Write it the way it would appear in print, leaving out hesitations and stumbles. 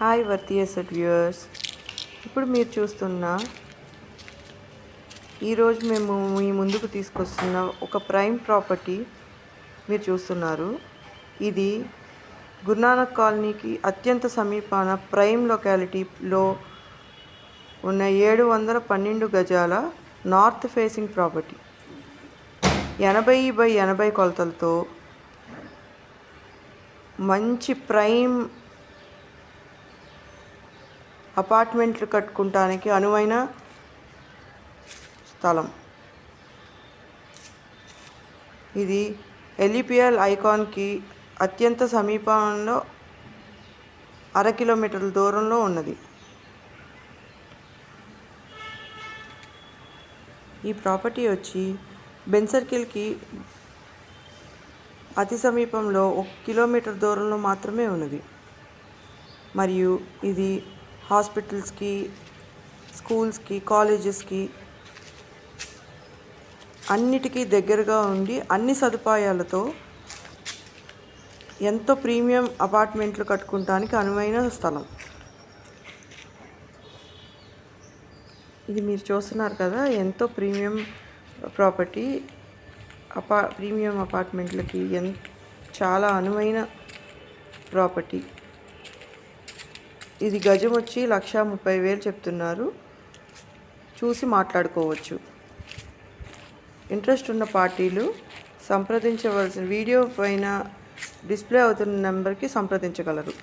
Hi వర్తి asset viewers. ఇప్పుడు మీరు చూస్తున్న ఈరోజు మేము మీ ముందుకు తీసుకొస్తున్న ఒక ప్రైమ్ ప్రాపర్టీ మీరు చూస్తున్నారు. ఇది గురునానక్ కాలనీకి అత్యంత సమీపాన ప్రైమ్ లొకాలిటీలో ఉన్న 712 గజాల నార్త్ ఫేసింగ్ ప్రాపర్టీ. 80/80 కొలతలతో మంచి ప్రైమ్ అపార్ట్మెంట్లు కట్టుకుంటానికి అనువైన స్థలం. ఇది ఎల్ఈపిఎల్ ఐకాన్కి అత్యంత సమీపంలో 1/2 కిలోమీటర్ల దూరంలో ఉన్నది. ఈ ప్రాపర్టీ వచ్చి బెన్ సర్కిల్కి అతి సమీపంలో 1 కిలోమీటర్ దూరంలో మాత్రమే ఉన్నది. మరియు ఇది హాస్పిటల్స్కి, స్కూల్స్కి, కాలేజెస్కి అన్నిటికీ దగ్గరగా ఉండి అన్ని సదుపాయాలతో ఎంతో ప్రీమియం అపార్ట్మెంట్లు కట్టుకుంటానికి అనువైన స్థలం. ఇది మీరు చూస్తున్నారు కదా, ఎంతో ప్రీమియం ప్రాపర్టీ. ప్రీమియం అపార్ట్మెంట్లకి చాలా అనువైన ప్రాపర్టీ. ఇది గజం వచ్చి 1,30,000 చెప్తున్నారు. చూసి మాట్లాడుకోవచ్చు. ఇంట్రెస్ట్ ఉన్న పార్టీలు సంప్రదించవలసిన వీడియో పైన డిస్ప్లే అవుతున్న నెంబర్కి సంప్రదించగలరు.